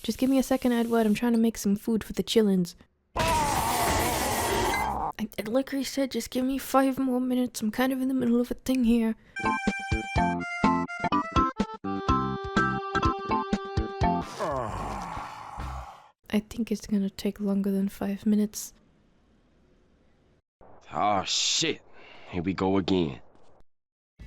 Just give me a second, Edward. I'm trying to make some food for the chillins. Like I said, just give me 5 more minutes. I'm kind of in the middle of a thing here. I think it's gonna take longer than 5 minutes. Oh shit, here we go again.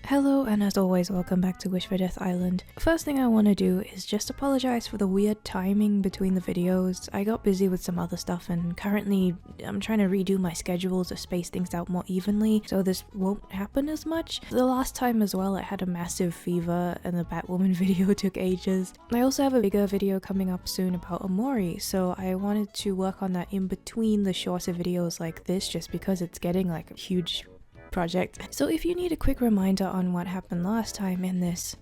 Hello, and as always, welcome back to Wish for Death Island. First thing I want to do is just apologize for the weird timing between the videos. I got busy with some other stuff, and currently I'm trying to redo my schedule to space things out more evenly, so this won't happen as much. The last time as well, I had a massive fever, and the Batwoman video took ages. I also have a bigger video coming up soon about Omori, so I wanted to work on that in between the shorter videos like this, just because it's getting like a huge project. So if you need a quick reminder on what happened last time in this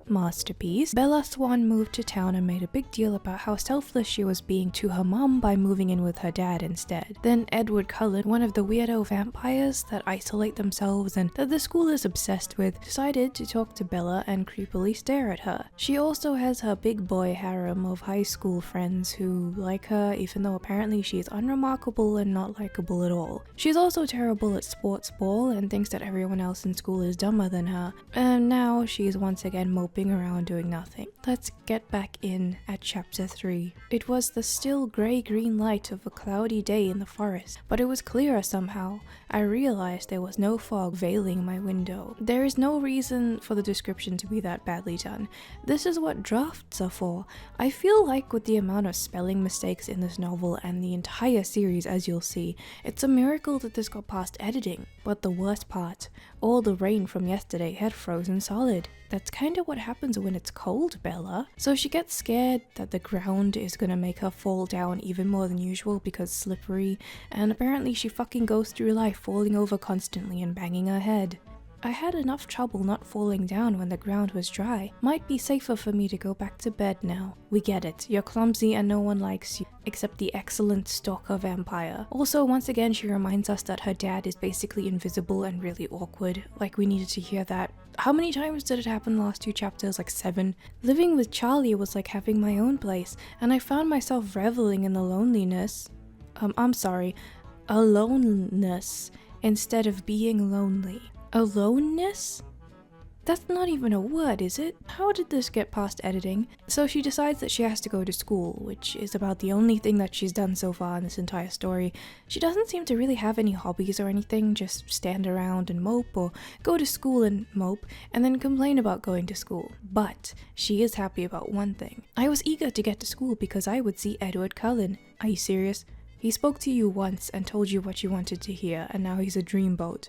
masterpiece, Bella Swan moved to town and made a big deal about how selfless she was being to her mom by moving in with her dad instead. Then Edward Cullen, one of the weirdo vampires that isolate themselves and that the school is obsessed with, decided to talk to Bella and creepily stare at her. She also has her big boy harem of high school friends who like her, even though apparently she is unremarkable and not likable at all. She's also terrible at sports ball and thinks that everyone else in school is dumber than her, and now she's once again moping around doing nothing. Let's get back in at chapter 3. It was the still grey-green light of a cloudy day in the forest, but it was clearer somehow. I realized there was no fog veiling my window. There is no reason for the description to be that badly done. This is what drafts are for. I feel like with the amount of spelling mistakes in this novel and the entire series, as you'll see, it's a miracle that this got past editing. But the worst part, all the rain from yesterday had frozen solid. That's kinda what happens when it's cold, Bella. So she gets scared that the ground is gonna make her fall down even more than usual because slippery, and apparently she fucking goes through life falling over constantly and banging her head. I had enough trouble not falling down when the ground was dry. Might be safer for me to go back to bed now. We get it, you're clumsy and no one likes you, except the excellent stalker vampire. Also, once again, she reminds us that her dad is basically invisible and really awkward. Like, we needed to hear that. How many times did it happen last 2 chapters? Like 7? Living with Charlie was like having my own place, and I found myself reveling in the loneliness. Aloneness, instead of being lonely. Aloneness? That's not even a word, is it? How did this get past editing? So she decides that she has to go to school, which is about the only thing that she's done so far in this entire story. She doesn't seem to really have any hobbies or anything, just stand around and mope, or go to school and mope, and then complain about going to school. But she is happy about one thing. I was eager to get to school because I would see Edward Cullen. Are you serious? He spoke to you once and told you what you wanted to hear, and now he's a dreamboat.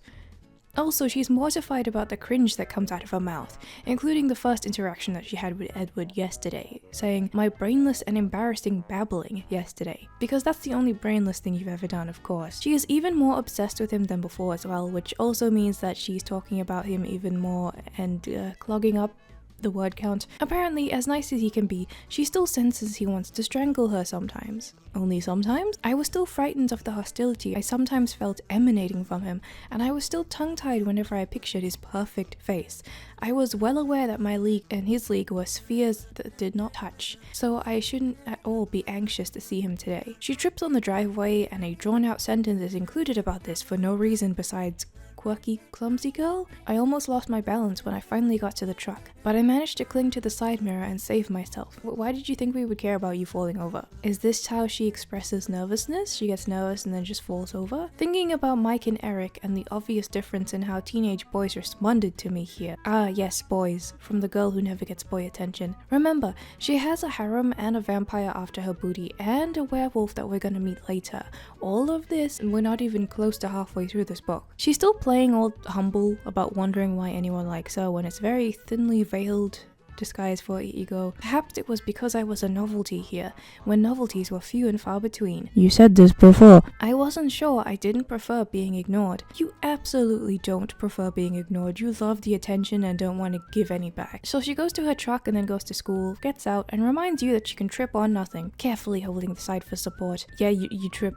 Also, she's mortified about the cringe that comes out of her mouth, including the first interaction that she had with Edward yesterday, saying, "My brainless and embarrassing babbling yesterday," because that's the only brainless thing you've ever done, of course. She is even more obsessed with him than before as well, which also means that she's talking about him even more and clogging up the word count. Apparently, as nice as he can be, she still senses he wants to strangle her sometimes. Only sometimes? I was still frightened of the hostility I sometimes felt emanating from him, and I was still tongue-tied whenever I pictured his perfect face. I was well aware that my league and his league were spheres that did not touch, so I shouldn't at all be anxious to see him today. She trips on the driveway, and a drawn-out sentence is included about this for no reason besides quirky, clumsy girl? I almost lost my balance when I finally got to the truck, but I managed to cling to the side mirror and save myself. Why did you think we would care about you falling over? Is this how she expresses nervousness? She gets nervous and then just falls over? Thinking about Mike and Eric and the obvious difference in how teenage boys responded to me here. Ah yes, boys, from the girl who never gets boy attention. Remember, she has a harem and a vampire after her booty and a werewolf that we're gonna meet later. All of this, and we're not even close to halfway through this book. She's still playing all humble about wondering why anyone likes her when it's very thinly veiled disguise for ego. Perhaps it was because I was a novelty here, when novelties were few and far between. You said this before. I wasn't sure. I didn't prefer being ignored. You absolutely don't prefer being ignored. You love the attention and don't want to give any back. So she goes to her truck and then goes to school, gets out, and reminds you that she can trip on nothing, carefully holding the side for support. Yeah, you trip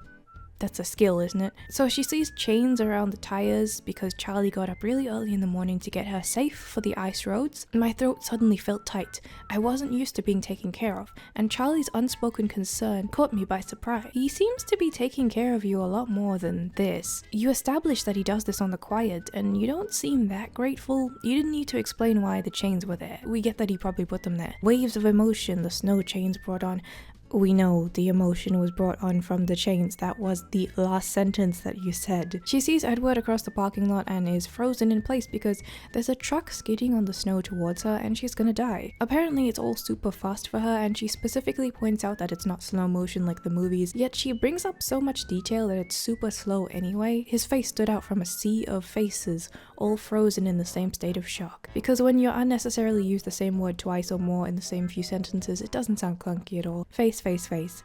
That's a skill, isn't it? So she sees chains around the tires because Charlie got up really early in the morning to get her safe for the ice roads. My throat suddenly felt tight. I wasn't used to being taken care of, and Charlie's unspoken concern caught me by surprise. He seems to be taking care of you a lot more than this. You established that he does this on the quiet, and you don't seem that grateful. You didn't need to explain why the chains were there. We get that he probably put them there. Waves of emotion the snow chains brought on. We know the emotion was brought on from the chains. That was the last sentence that you said. She sees Edward across the parking lot and is frozen in place because there's a truck skidding on the snow towards her and she's gonna die. Apparently it's all super fast for her, and she specifically points out that it's not slow motion like the movies, yet she brings up so much detail that it's super slow anyway. His face stood out from a sea of faces, all frozen in the same state of shock. Because when you unnecessarily use the same word twice or more in the same few sentences, it doesn't sound clunky at all. Face.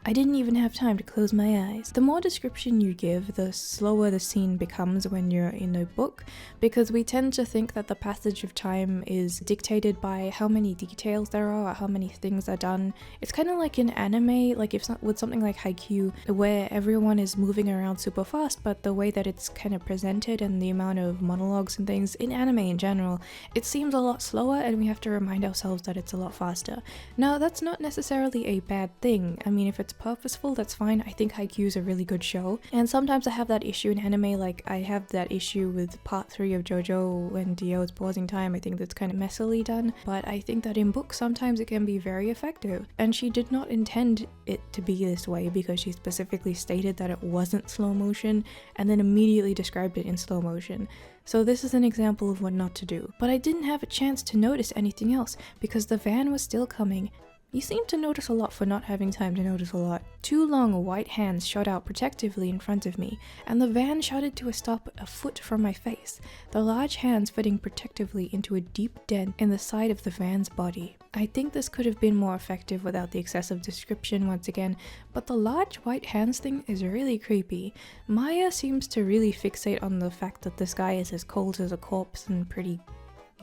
I didn't even have time to close my eyes. The more description you give, the slower the scene becomes when you're in a book, because we tend to think that the passage of time is dictated by how many details there are, or how many things are done. It's kind of like in anime, like with something like Haikyuu, where everyone is moving around super fast, but the way that it's kind of presented and the amount of monologues and things in anime in general, it seems a lot slower, and we have to remind ourselves that it's a lot faster. Now, that's not necessarily a bad thing. I mean, if it's purposeful, that's fine. I think Haikyuu is a really good show, and sometimes I have that issue in anime, like I have that issue with part 3 of JoJo when Dio's pausing time. I think that's kind of messily done, but I think that in books sometimes it can be very effective, and she did not intend it to be this way because she specifically stated that it wasn't slow motion and then immediately described it in slow motion. So this is an example of what not to do. But I didn't have a chance to notice anything else because the van was still coming. You seem to notice a lot for not having time to notice a lot. 2 long white hands shot out protectively in front of me, and the van shouted to a stop a foot from my face, the large hands fitting protectively into a deep dent in the side of the van's body. I think this could have been more effective without the excessive description once again, but the large white hands thing is really creepy. Maya seems to really fixate on the fact that this guy is as cold as a corpse and pretty,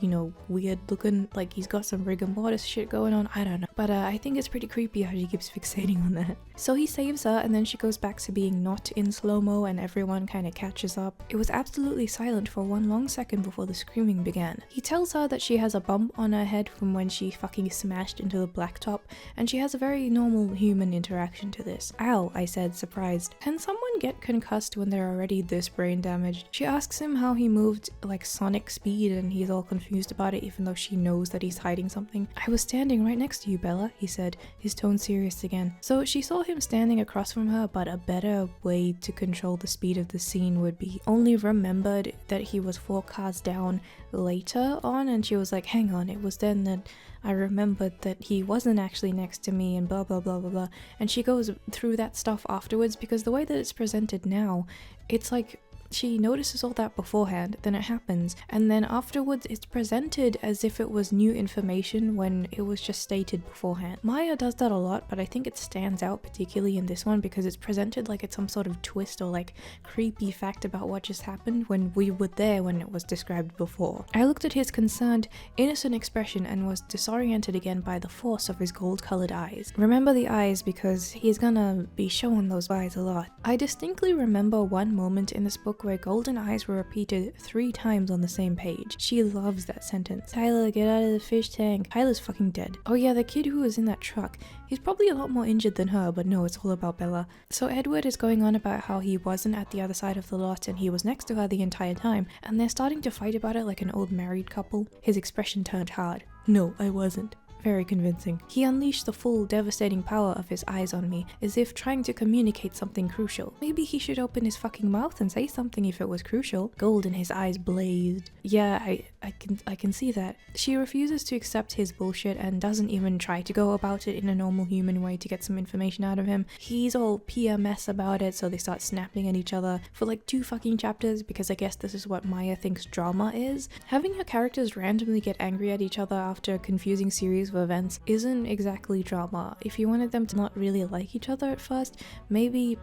you know, weird looking, like he's got some rigor mortis shit going on, I don't know. But I think it's pretty creepy how she keeps fixating on that. So he saves her, and then she goes back to being not in slow-mo and everyone kind of catches up. It was absolutely silent for one long second before the screaming began. He tells her that she has a bump on her head from when she fucking smashed into the blacktop, and she has a very normal human interaction to this. Ow, I said, surprised. Can someone get concussed when they're already this brain damaged? She asks him how he moved like sonic speed, and he's all confused about it even though she knows that he's hiding something. I was standing right next to you, Bella, he said, his tone serious again. So she saw him standing across from her, but a better way to control the speed of the scene would be only remembered that he was 4 cars down later on, and she was like, hang on, it was then that I remembered that he wasn't actually next to me and blah blah blah blah blah. And she goes through that stuff afterwards because the way that it's presented now, it's like she notices all that beforehand, then it happens, and then afterwards it's presented as if it was new information when it was just stated beforehand. Maya does that a lot, but I think it stands out particularly in this one because it's presented like it's some sort of twist or like creepy fact about what just happened when we were there when it was described before. I looked at his concerned, innocent expression and was disoriented again by the force of his gold-colored eyes. Remember the eyes because he's gonna be showing those eyes a lot. I distinctly remember one moment in this book where golden eyes were repeated 3 times on the same page. She loves that sentence. Tyler, get out of the fish tank. Tyler's fucking dead. Oh yeah, the kid who was in that truck. He's probably a lot more injured than her, but no, it's all about Bella. So Edward is going on about how he wasn't at the other side of the lot and he was next to her the entire time, and they're starting to fight about it like an old married couple. His expression turned hard. No, I wasn't. Very convincing. He unleashed the full, devastating power of his eyes on me, as if trying to communicate something crucial. Maybe he should open his fucking mouth and say something if it was crucial. Gold in his eyes blazed. Yeah, I can see that. She refuses to accept his bullshit and doesn't even try to go about it in a normal human way to get some information out of him. He's all PMS about it, so they start snapping at each other for like 2 fucking chapters, because I guess this is what Maya thinks drama is. Having her characters randomly get angry at each other after a confusing series of events isn't exactly drama. If you wanted them to not really like each other at first, maybe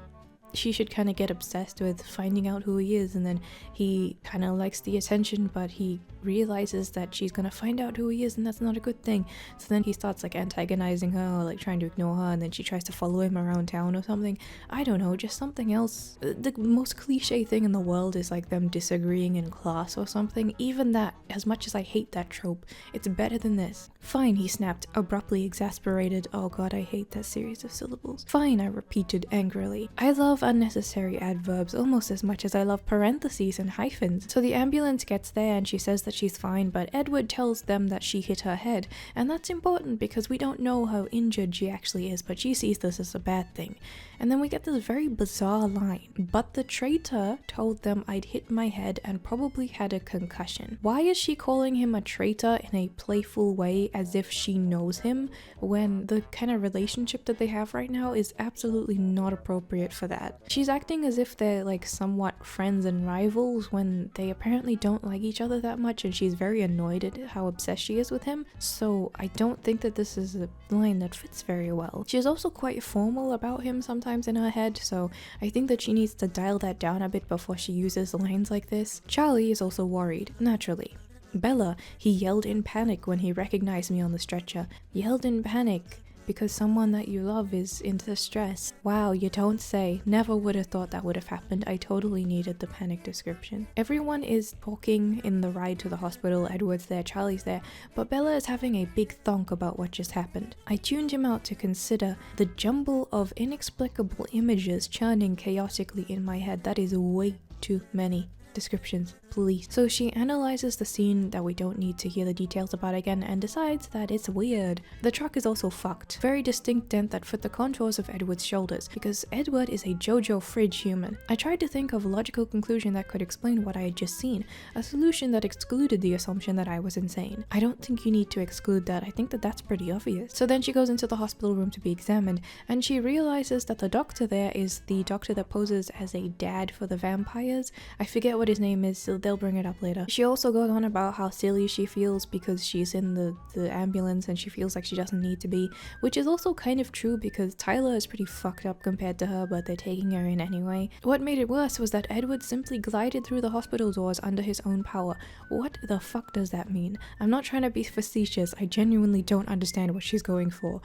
she should kind of get obsessed with finding out who he is, and then he kind of likes the attention, but he realizes that she's gonna find out who he is and that's not a good thing. So then he starts like antagonizing her or like trying to ignore her, and then she tries to follow him around town or something. I don't know, just something else. The most cliche thing in the world is like them disagreeing in class or something. Even that, as much as I hate that trope, it's better than this. Fine, he snapped, abruptly exasperated. Oh god, I hate that series of syllables. Fine, I repeated angrily. I love unnecessary adverbs almost as much as I love parentheses and hyphens. So the ambulance gets there and she says that she's fine, but Edward tells them that she hit her head, and that's important because we don't know how injured she actually is, but she sees this as a bad thing. And then we get this very bizarre line, but the traitor told them I'd hit my head and probably had a concussion. Why is she calling him a traitor in a playful way as if she knows him, when the kind of relationship that they have right now is absolutely not appropriate for that? She's acting as if they're like somewhat friends and rivals when they apparently don't like each other that much, and she's very annoyed at how obsessed she is with him. So I don't think that this is a line that fits very well. She's also quite formal about him sometimes in her head, so I think that she needs to dial that down a bit before she uses lines like this. Charlie is also worried, naturally. Bella, he yelled in panic when he recognized me on the stretcher. Yelled in panic because someone that you love is in distress. Wow, you don't say. Never would have thought that would have happened. I totally needed the panic description. Everyone is talking in the ride to the hospital. Edward's there, Charlie's there, but Bella is having a big thonk about what just happened. I tuned him out to consider the jumble of inexplicable images churning chaotically in my head. That is way too many descriptions, please. So she analyzes the scene that we don't need to hear the details about again and decides that it's weird. The truck is also fucked. Very distinct dent that fit the contours of Edward's shoulders, because Edward is a JoJo fridge human. I tried to think of a logical conclusion that could explain what I had just seen, a solution that excluded the assumption that I was insane. I don't think you need to exclude that. I think that that's pretty obvious. So then she goes into the hospital room to be examined, and she realizes that the doctor there is the doctor that poses as a dad for the vampires. I forget what his name is, so they'll bring it up later. She also goes on about how silly she feels because she's in the ambulance and she feels like she doesn't need to be, which is also kind of true because Tyler is pretty fucked up compared to her, but they're taking her in anyway. What made it worse was that Edward simply glided through the hospital doors under his own power. What the fuck does that mean? I'm not trying to be facetious, I genuinely don't understand what she's going for.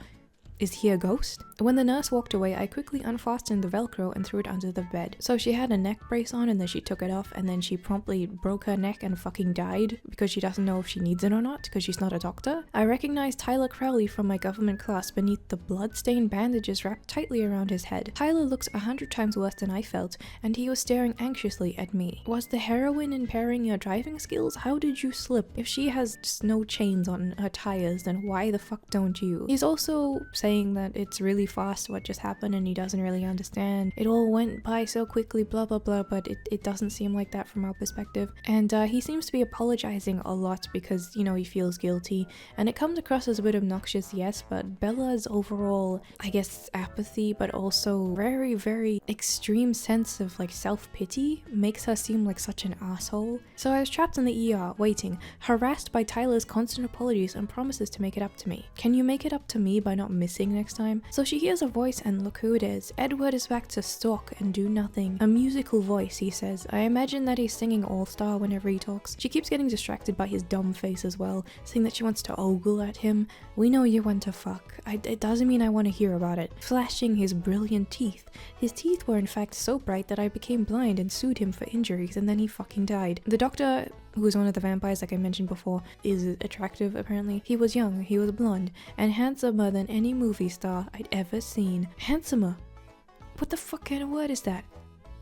Is he a ghost? When the nurse walked away, I quickly unfastened the Velcro and threw it under the bed. So she had a neck brace on and then she took it off, and then she promptly broke her neck and fucking died because she doesn't know if she needs it or not because she's not a doctor. I recognized Tyler Crowley from my government class beneath the blood-stained bandages wrapped tightly around his head. Tyler looks 100 times worse than I felt, and he was staring anxiously at me. Was the heroin impairing your driving skills? How did you slip? If she has just no chains on her tires, then why the fuck don't you? He's also saying that it's really fast what just happened and he doesn't really understand. It all went by so quickly, blah blah blah, but it doesn't seem like that from our perspective. And he seems to be apologizing a lot because, you know, he feels guilty, and it comes across as a bit obnoxious, yes, but Bella's overall, I guess, apathy, but also very, very extreme sense of like self-pity makes her seem like such an asshole. So I was trapped in the ER, waiting, harassed by Tyler's constant apologies and promises to make it up to me. Can you make it up to me by not missing next time? So she hears a voice, and look who it is. Edward is back to stalk and do nothing. A musical voice, he says. I imagine that he's singing All-Star whenever he talks. She keeps getting distracted by his dumb face as well, saying that she wants to ogle at him. We know you want to fuck. It doesn't mean I want to hear about it. Flashing his brilliant teeth. His teeth were in fact so bright that I became blind and sued him for injuries, and then he fucking died. The doctor, who was one of the vampires like I mentioned before, is attractive apparently. He was young, he was blonde, and handsomer than any movie star I'd ever seen. Handsomer? What the fuck kind of word is that?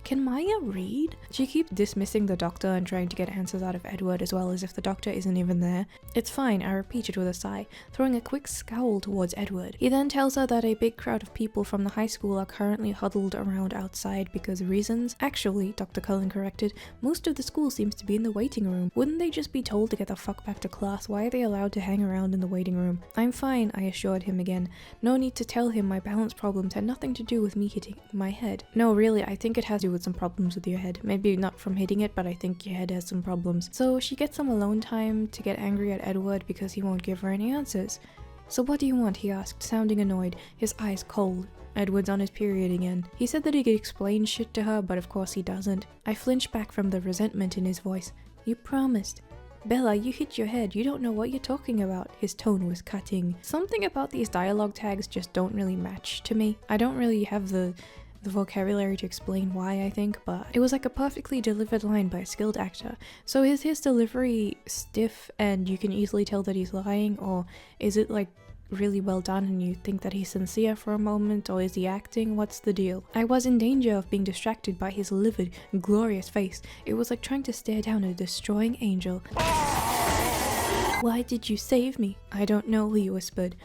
Can Maya read? She keeps dismissing the doctor and trying to get answers out of Edward as well, as if the doctor isn't even there. It's fine, I repeated with a sigh, throwing a quick scowl towards Edward. He then tells her that a big crowd of people from the high school are currently huddled around outside because of reasons. Actually, Dr. Cullen corrected, most of the school seems to be in the waiting room. Wouldn't they just be told to get the fuck back to class? Why are they allowed to hang around in the waiting room? I'm fine, I assured him again. No need to tell him my balance problems had nothing to do with me hitting my head. No, really, I think it has to do with some problems with your head. Maybe not from hitting it, but I think your head has some problems. So she gets some alone time to get angry at Edward because he won't give her any answers. So what do you want? He asked, sounding annoyed, his eyes cold. Edward's on his period again. He said that he could explain shit to her, but of course he doesn't. I flinched back from the resentment in his voice. You promised. Bella, you hit your head. You don't know what you're talking about. His tone was cutting. Something about these dialogue tags just don't really match to me. I don't really have the vocabulary to explain why, I think, but it was like a perfectly delivered line by a skilled actor. So is his delivery stiff and you can easily tell that he's lying, or is it like really well done and you think that he's sincere for a moment, or is he acting? What's the deal? I was in danger of being distracted by his livid, glorious face. It was like trying to stare down a destroying angel. Why did you save me? I don't know, he whispered.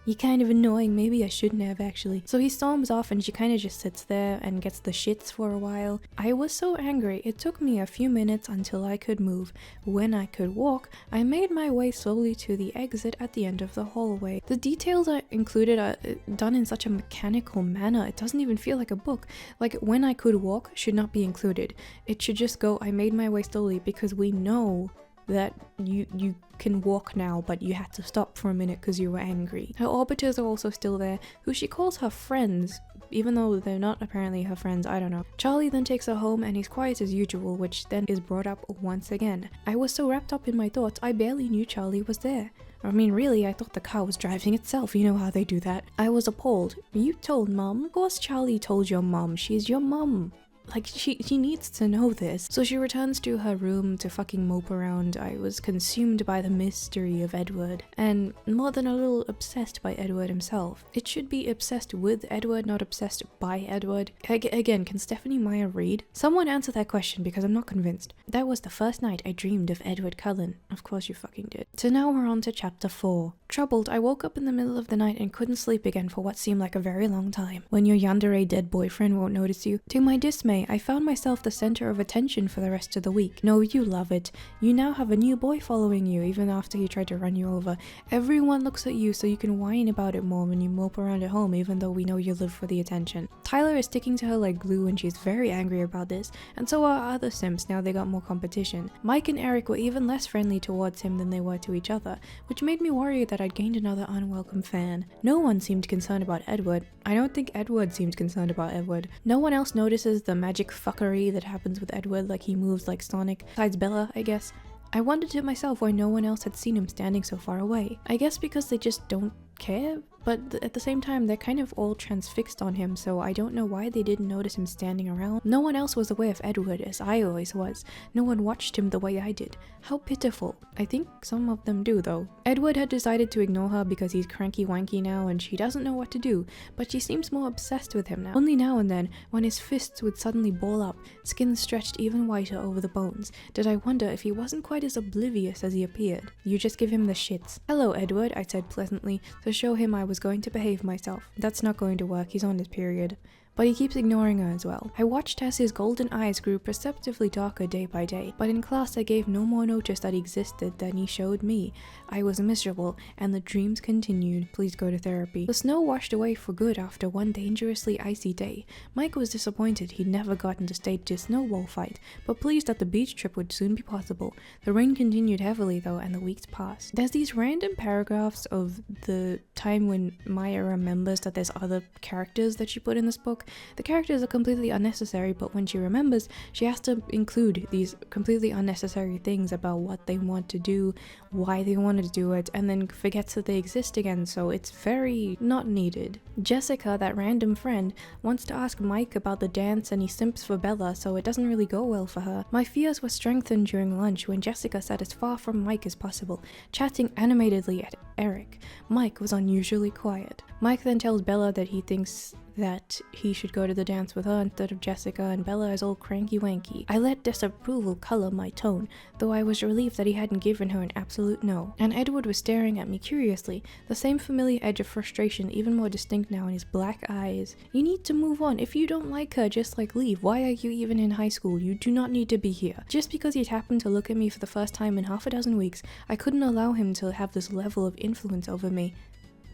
You're kind of annoying, maybe I shouldn't have actually. So he storms off and she kind of just sits there and gets the shits for a while. I was so angry, it took me a few minutes until I could move. When I could walk, I made my way slowly to the exit at the end of the hallway. The details are included are done in such a mechanical manner, it doesn't even feel like a book. Like, when I could walk should not be included. It should just go, I made my way slowly, because we know that you can walk now, but you had to stop for a minute because you were angry. Her orbiters are also still there, who she calls her friends, even though they're not apparently her friends, I don't know. Charlie then takes her home and he's quiet as usual, which then is brought up once again. I was so wrapped up in my thoughts, I barely knew Charlie was there. I mean, really, I thought the car was driving itself, you know how they do that. I was appalled. You told Mom? Of course Charlie told your mom, she's your mom. Like, she needs to know this. So she returns to her room to fucking mope around. I was consumed by the mystery of Edward, and more than a little obsessed by Edward himself. It should be obsessed with Edward, not obsessed by Edward. Again, can Stephanie Meyer read? Someone answer that question, because I'm not convinced. That was the first night I dreamed of Edward Cullen. Of course you fucking did. So now we're on to chapter 4. Troubled, I woke up in the middle of the night and couldn't sleep again for what seemed like a very long time. When your yandere dead boyfriend won't notice you. To my dismay, I found myself the center of attention for the rest of the week. No, you love it. You now have a new boy following you, even after he tried to run you over. Everyone looks at you so you can whine about it more when you mope around at home, even though we know you live for the attention. Tyler is sticking to her like glue and she's very angry about this, and so are other simps now they got more competition. Mike and Eric were even less friendly towards him than they were to each other, which made me worry that I'd gained another unwelcome fan. No one seemed concerned about Edward. I don't think Edward seemed concerned about Edward. No one else notices the magic fuckery that happens with Edward, like he moves like Sonic, besides Bella, I guess. I wondered to myself why no one else had seen him standing so far away. I guess because they just don't care, but at the same time they're kind of all transfixed on him, so I don't know why they didn't notice him standing around. No one else was aware of Edward as I always was. No one watched him the way I did. How pitiful. I think some of them do though. Edward had decided to ignore her because he's cranky wanky now and she doesn't know what to do, but she seems more obsessed with him now. Only now and then, when his fists would suddenly ball up, skin stretched even whiter over the bones, did I wonder if he wasn't quite as oblivious as he appeared. You just give him the shits. Hello Edward, I said pleasantly, to show him I was going to behave myself. That's not going to work, he's on his period. But he keeps ignoring her as well. I watched as his golden eyes grew perceptibly darker day by day, but in class I gave no more notice that he existed than he showed me. I was miserable, and the dreams continued. Please go to therapy. The snow washed away for good after one dangerously icy day. Mike was disappointed he'd never gotten to stage a snowball fight, but pleased that the beach trip would soon be possible. The rain continued heavily though, and the weeks passed. There's these random paragraphs of the time when Maya remembers that there's other characters that she put in this book. The characters are completely unnecessary, but when she remembers, she has to include these completely unnecessary things about what they want to do, why they wanted to do it, and then forgets that they exist again, so it's very not needed. Jessica, that random friend, wants to ask Mike about the dance and he simps for Bella, so it doesn't really go well for her. My fears were strengthened during lunch when Jessica sat as far from Mike as possible, chatting animatedly at Eric. Mike was unusually quiet. Mike then tells Bella that he thinks that he should go to the dance with her instead of Jessica, and Bella is all cranky wanky. I let disapproval color my tone, though I was relieved that he hadn't given her an absolute no. And Edward was staring at me curiously, the same familiar edge of frustration even more distinct now in his black eyes. You need to move on. If you don't like her, just leave. Why are you even in high school? You do not need to be here. Just because he'd happened to look at me for the first time in half a dozen weeks, I couldn't allow him to have this level of influence over me.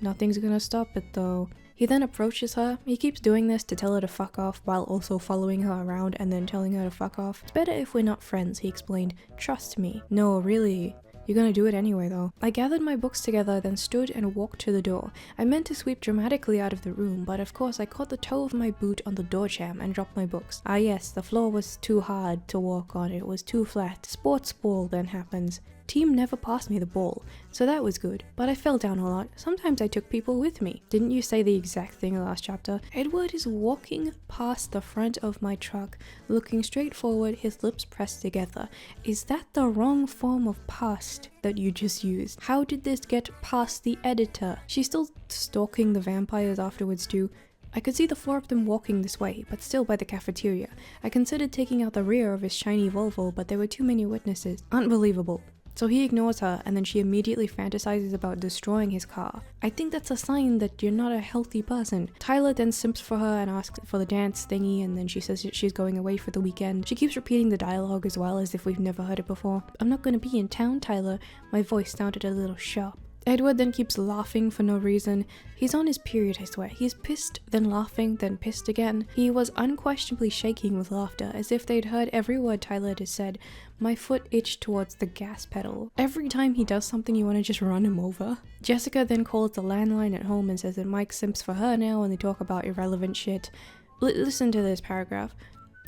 Nothing's gonna stop it though. He then approaches her. He keeps doing this to tell her to fuck off while also following her around and then telling her to fuck off. It's better if we're not friends, he explained. Trust me. No, really. You're gonna do it anyway though. I gathered my books together, then stood and walked to the door. I meant to sweep dramatically out of the room, but of course I caught the toe of my boot on the door jamb and dropped my books. Ah yes, the floor was too hard to walk on, it was too flat. Sports ball then happens. Team never passed me the ball, so that was good, but I fell down a lot. Sometimes I took people with me. Didn't you say the exact thing last chapter? Edward is walking past the front of my truck, looking straight forward, his lips pressed together. Is that the wrong form of past that you just used? How did this get past the editor? She's still stalking the vampires afterwards too. I could see the four of them walking this way, but still by the cafeteria. I considered taking out the rear of his shiny Volvo, but there were too many witnesses. Unbelievable. So he ignores her, and then she immediately fantasizes about destroying his car. I think that's a sign that you're not a healthy person. Tyler then simps for her and asks for the dance thingy, and then she says that she's going away for the weekend. She keeps repeating the dialogue as well, as if we've never heard it before. I'm not gonna be in town, Tyler. My voice sounded a little sharp. Edward then keeps laughing for no reason. He's on his period, I swear. He's pissed, then laughing, then pissed again. He was unquestionably shaking with laughter, as if they'd heard every word Tyler had said. My foot itched towards the gas pedal. Every time he does something, you want to just run him over. Jessica then calls the landline at home and says that Mike simps for her now and they talk about irrelevant shit. Listen to this paragraph.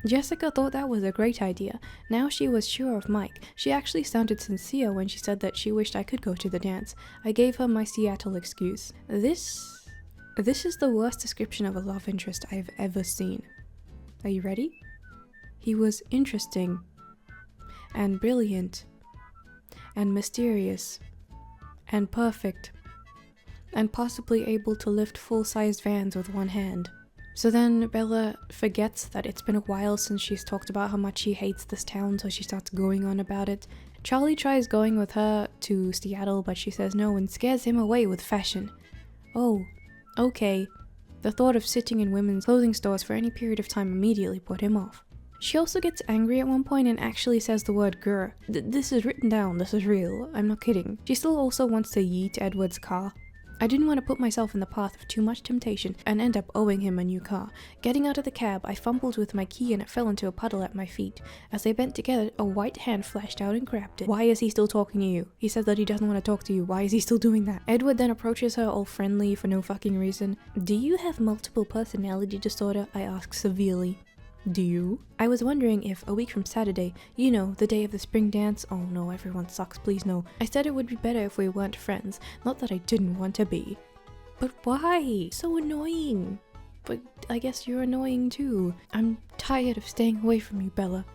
Jessica thought that was a great idea. Now she was sure of Mike. She actually sounded sincere when she said that she wished I could go to the dance. I gave her my Seattle excuse. This is the worst description of a love interest I've ever seen. Are you ready? He was interesting, and brilliant, and mysterious, and perfect, and possibly able to lift full-sized vans with one hand. So then Bella forgets that it's been a while since she's talked about how much she hates this town, so she starts going on about it. Charlie tries going with her to Seattle, but she says no and scares him away with fashion. Oh, okay. The thought of sitting in women's clothing stores for any period of time immediately put him off. She also gets angry at one point and actually says the word grr. This is written down, this is real, I'm not kidding. She still also wants to yeet Edward's car. I didn't want to put myself in the path of too much temptation and end up owing him a new car. Getting out of the cab, I fumbled with my key and it fell into a puddle at my feet. As they bent together, a white hand flashed out and grabbed it. Why is he still talking to you? He said that he doesn't want to talk to you. Why is he still doing that? Edward then approaches her all friendly for no fucking reason. Do you have multiple personality disorder? I asked severely. Do you? I was wondering if, a week from Saturday, you know, the day of the spring dance— oh no, everyone sucks, please no. I said it would be better if we weren't friends, not that I didn't want to be. But why? So annoying. But I guess you're annoying too. I'm tired of staying away from you, Bella.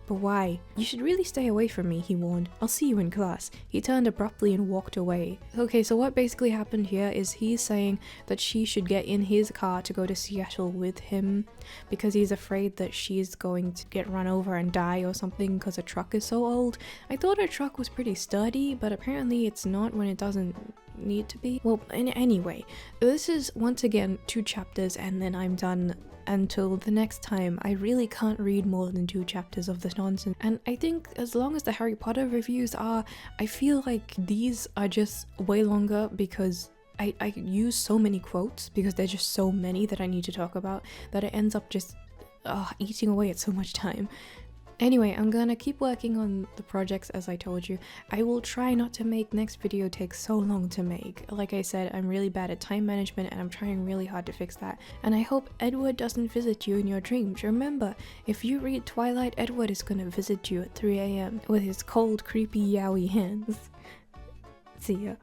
But why? You should really stay away from me, he warned. I'll see you in class. He turned abruptly and walked away. Okay, so what basically happened here is he's saying that she should get in his car to go to Seattle with him because he's afraid that she's going to get run over and die or something because her truck is so old. I thought her truck was pretty sturdy, but apparently it's not when it doesn't need to be. Well, anyway, this is once again 2 chapters and then I'm done. Until the next time, I really can't read more than 2 chapters of this nonsense. And I think as long as the Harry Potter reviews are, I feel like these are just way longer because I use so many quotes because there's just so many that I need to talk about that it ends up just eating away at so much time. Anyway, I'm gonna keep working on the projects as I told you. I will try not to make next video take so long to make. Like I said, I'm really bad at time management and I'm trying really hard to fix that. And I hope Edward doesn't visit you in your dreams. Remember, if you read Twilight, Edward is gonna visit you at 3 AM with his cold, creepy, yaoi hands. See ya.